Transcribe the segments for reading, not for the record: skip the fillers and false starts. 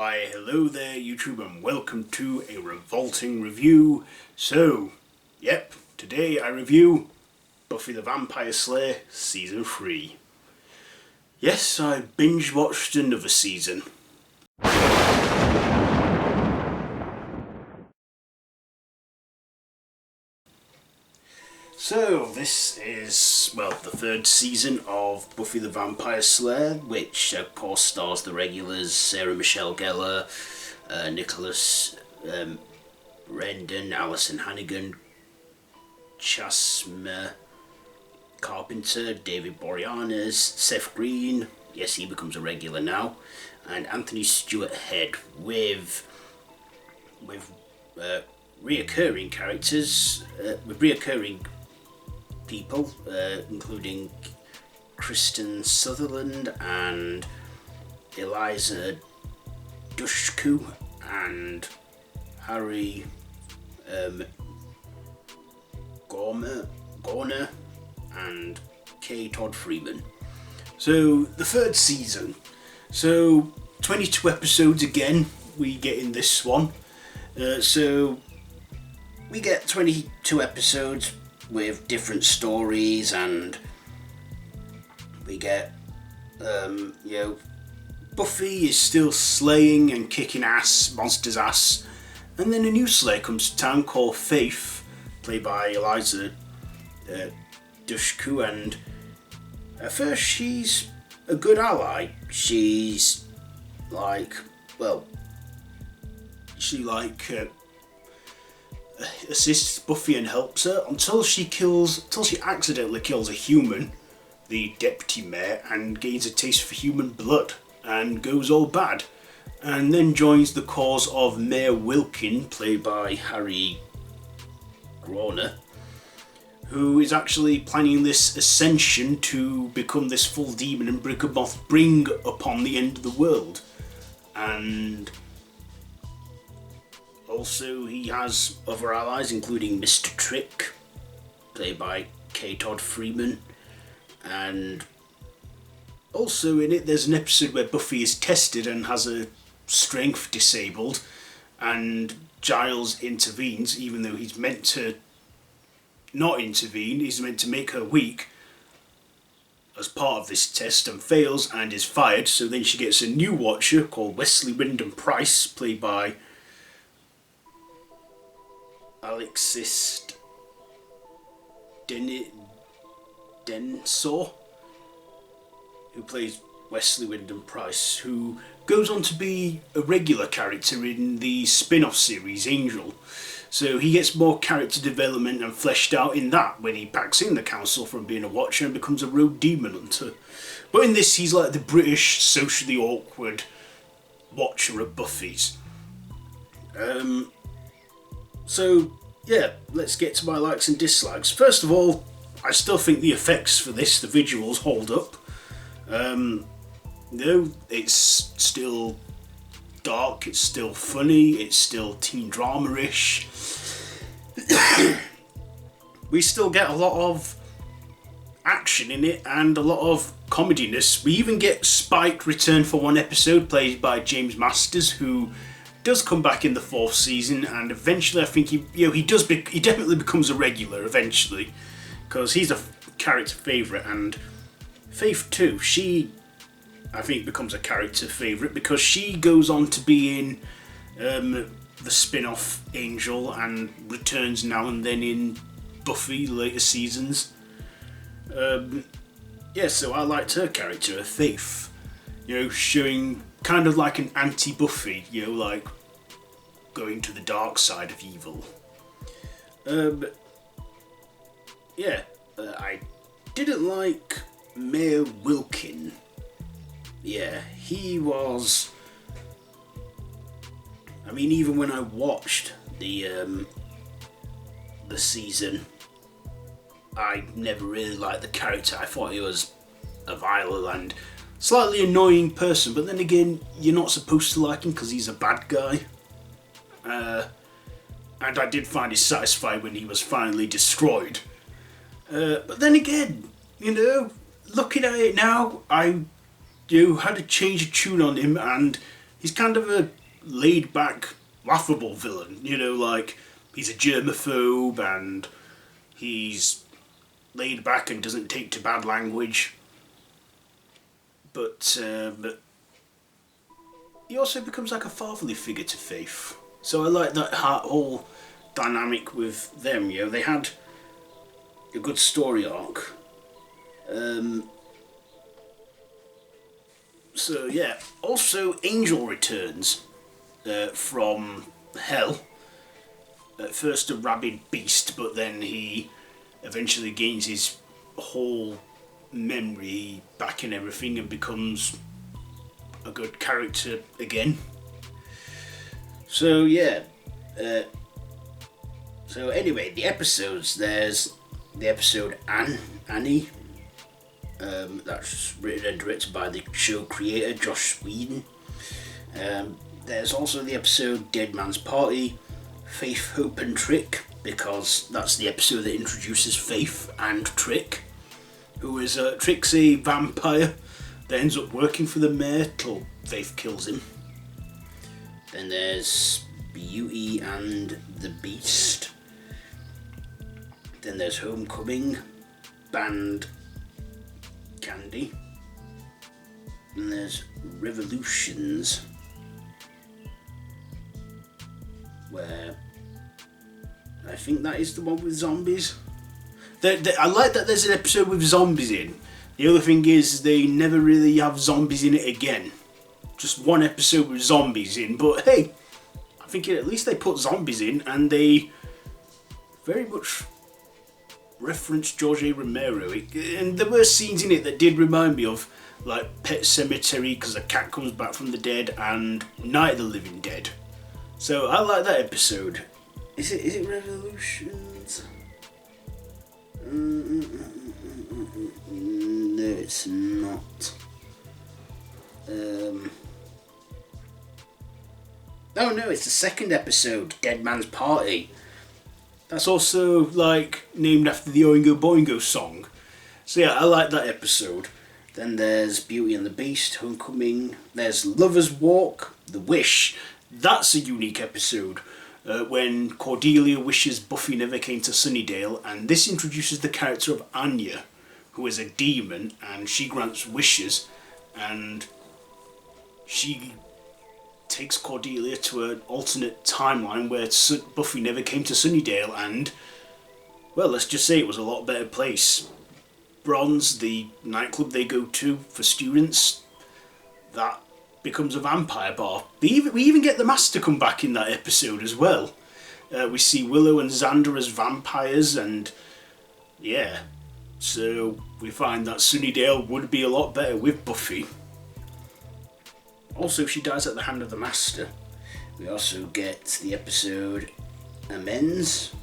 Why, hello there YouTube and welcome to a Revolting review. So, today I review Buffy the Vampire Slayer Season 3. Yes, I binge watched another season. So, this is, the third season of Buffy the Vampire Slayer, which of course stars the regulars Sarah Michelle Gellar, Nicholas Rendon, Alison Hannigan, Chasma Carpenter, David Boreanaz, Seth Green, yes he becomes a regular now, and Anthony Stewart Head with reoccurring characters, with reoccurring people, including Kristen Sutherland and Eliza Dushku and Harry Gorner and K. Todd Freeman. So the third season, so 22 episodes again we get in this one. So we get 22 episodes with different stories, and we get Buffy is still slaying and kicking ass, monsters' ass, and then a new Slayer comes to town called Faith, played by Eliza Dushku, and at first she's a good ally. She's assists Buffy and helps her until she accidentally kills a human, the deputy mayor, and gains a taste for human blood and goes all bad, and then joins the cause of Mayor Wilkin, played by Harry Groner, who is actually planning this ascension to become this full demon and bring upon the end of the world. And also, he has other allies, including Mr. Trick, played by K. Todd Freeman, and also in it there's an episode where Buffy is tested and has her strength disabled, and Giles intervenes, even though he's meant to not intervene. He's meant to make her weak as part of this test, and fails and is fired. So then she gets a new Watcher called Wesley Wyndham Price, played by Alexis Densor, who plays Wesley Wyndham Price, who goes on to be a regular character in the spin-off series Angel. So he gets more character development and fleshed out in that when he packs in the council from being a Watcher and becomes a rogue demon hunter. But in this he's like the British socially awkward Watcher of Buffy's. So, let's get to my likes and dislikes. First of all, I still think the effects for this, the visuals, hold up. It's still dark, it's still funny, it's still teen drama-ish. We still get a lot of action in it and a lot of comediness. We even get Spike return for one episode, played by James Masters, who does come back in the fourth season, and eventually I think he definitely becomes a regular eventually, because he's a character favourite, and Faith too, she I think becomes a character favourite because she goes on to be in the spin-off Angel and returns now and then in Buffy later seasons. So I liked her character, her Faith, showing kind of like an anti-Buffy, like going to the dark side of evil. I didn't like Mayor Wilkin. He was... even when I watched the season, I never really liked the character. I thought he was a vile and slightly annoying person, but then again, you're not supposed to like him because he's a bad guy. And I did find it satisfying when he was finally destroyed. But then again, looking at it now, I had a change of tune on him, and he's kind of a laid back, laughable villain. You know, like he's a germaphobe and he's laid back and doesn't take to bad language. But he also becomes like a fatherly figure to Faith. So I like that whole dynamic with them. You know, they had a good story arc. So yeah. Also, Angel returns from hell. At first a rabid beast, but then he eventually gains his whole memory back and everything and becomes a good character again. So yeah. So anyway, the episodes. There's the episode Annie. That's written and directed by the show creator Joss Whedon. There's also the episode Dead Man's Party, Faith, Hope and Trick, because that's the episode that introduces Faith and Trick, who is Trick's a vampire that ends up working for the mayor till Faith kills him. Then there's Beauty and the Beast. Then there's Homecoming, Band Candy. And there's Revolutions, where I think that is the one with zombies. I like that there's an episode with zombies in. The other thing is they never really have zombies in it again. Just one episode with zombies in, but hey, I think at least they put zombies in and they very much referenced George A. Romero. And there were scenes in it that did remind me of like Pet Sematary, because the cat comes back from the dead, and Night of the Living Dead. So I like that episode. Is it Revolutions? No, it's not. Oh no, it's the second episode, Dead Man's Party. That's also like named after the Oingo Boingo song. So yeah, I like that episode. Then there's Beauty and the Beast, Homecoming. There's Lover's Walk, The Wish. That's a unique episode. When Cordelia wishes Buffy never came to Sunnydale, and this introduces the character of Anya, who is a demon, and she grants wishes, and she takes Cordelia to an alternate timeline where Buffy never came to Sunnydale, and, well, let's just say it was a lot better place. Bronze, the nightclub they go to for students, that becomes a vampire bar. We even get the Master come back in that episode as well. We see Willow and Xander as vampires, and yeah, so we find that Sunnydale would be a lot better with Buffy. Also, she dies at the hand of the Master. We also get the episode Amends.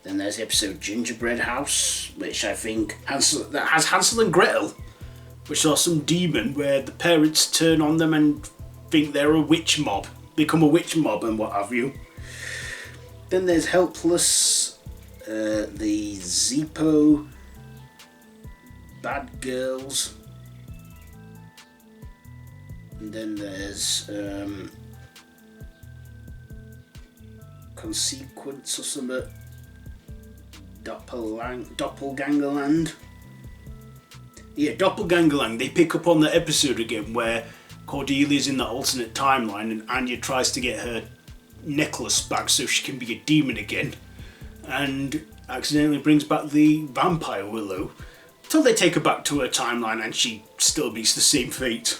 Then there's the episode Gingerbread House, which I think that has Hansel and Gretel, which are some demon where the parents turn on them and think they're a witch mob, become a witch mob and what have you. Then there's Helpless, the Zippo, Bad Girls, and then there's Consequence or something, Doppelgangerland. Yeah, Doppelgangerland. They pick up on the episode again where Cordelia's in that alternate timeline and Anya tries to get her necklace back so she can be a demon again, and accidentally brings back the vampire Willow, till they take her back to her timeline and she still meets the same fate.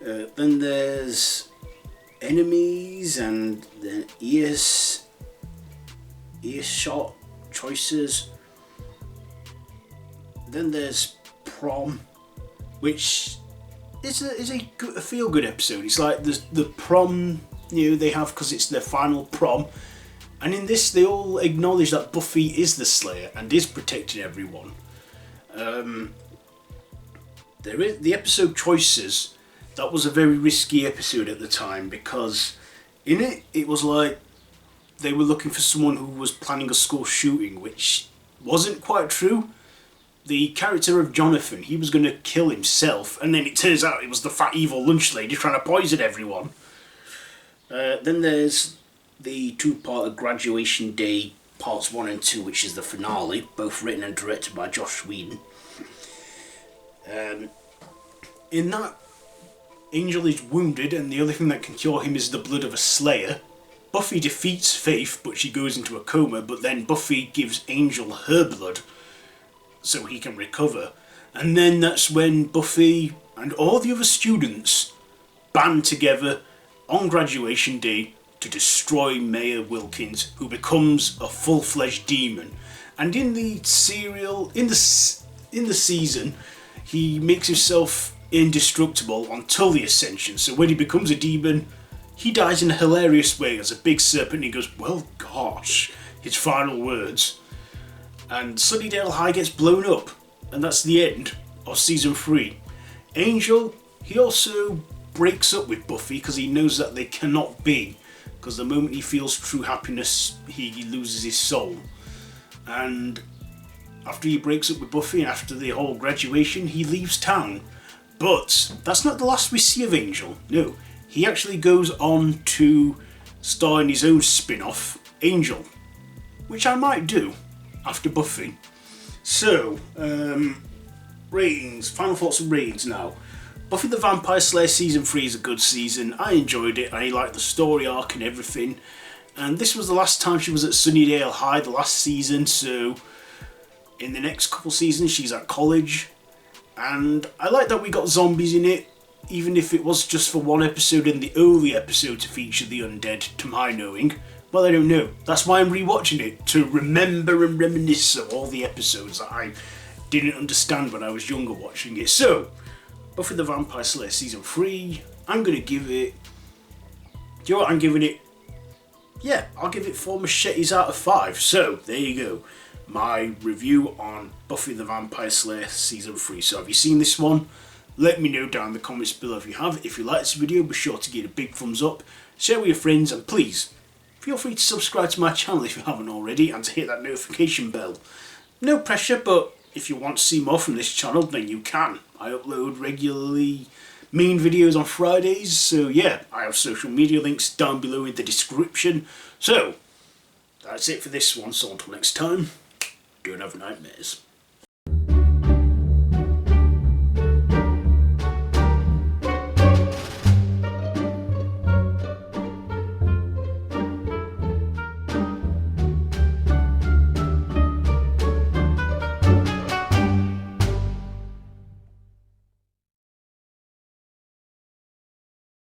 Then there's Enemies and then Earshot Choices. Then there's Prom, which is a feel-good episode. It's like the prom, they have because it's their final prom, and in this they all acknowledge that Buffy is the Slayer and is protecting everyone. There is the episode Choices. That was a very risky episode at the time, because in it was like they were looking for someone who was planning a school shooting, which wasn't quite true. the character of Jonathan, he was going to kill himself, and then it turns out it was the fat evil lunch lady trying to poison everyone. Then there's the two-part Graduation Day parts 1 and 2, which is the finale, both written and directed by Joss Whedon. In that, Angel is wounded, and the only thing that can cure him is the blood of a Slayer. Buffy defeats Faith, but she goes into a coma, but then Buffy gives Angel her blood so he can recover. And then that's when Buffy and all the other students band together on Graduation Day to destroy Mayor Wilkins, who becomes a full-fledged demon. And in the season, he makes himself indestructible until the Ascension. So when he becomes a demon, he dies in a hilarious way as a big serpent. He goes, "Well, gosh," his final words. And Sunnydale High gets blown up, and that's the end of season 3. Angel, he also breaks up with Buffy because he knows that they cannot be, because the moment he feels true happiness, he loses his soul. And after he breaks up with Buffy and after the whole graduation, he leaves town. But that's not the last we see of Angel. No, he actually goes on to star in his own spin-off, Angel, which I might do after Buffy. So, ratings, final thoughts and ratings now. Buffy the Vampire Slayer season 3 is a good season. I enjoyed it. I liked the story arc and everything. And this was the last time she was at Sunnydale High, the last season, so in the next couple seasons she's at college. And I like that we got zombies in it, even if it was just for one episode and the only episode to feature the undead, to my knowing. Well, I don't know. That's why I'm rewatching it, to remember and reminisce of all the episodes that I didn't understand when I was younger watching it. So, Buffy the Vampire Slayer season 3, I'm going to give it... Do you know what I'm giving it? Yeah, I'll give it 4 machetes out of 5. So, there you go. My review on Buffy the Vampire Slayer season 3. So, have you seen this one? Let me know down in the comments below if you have. If you like this video, be sure to give it a big thumbs up, share with your friends, and please, feel free to subscribe to my channel if you haven't already, and to hit that notification bell. No pressure, but if you want to see more from this channel, then you can. I upload regularly main videos on Fridays, so yeah, I have social media links down below in the description. So, that's it for this one, so until next time, don't have nightmares.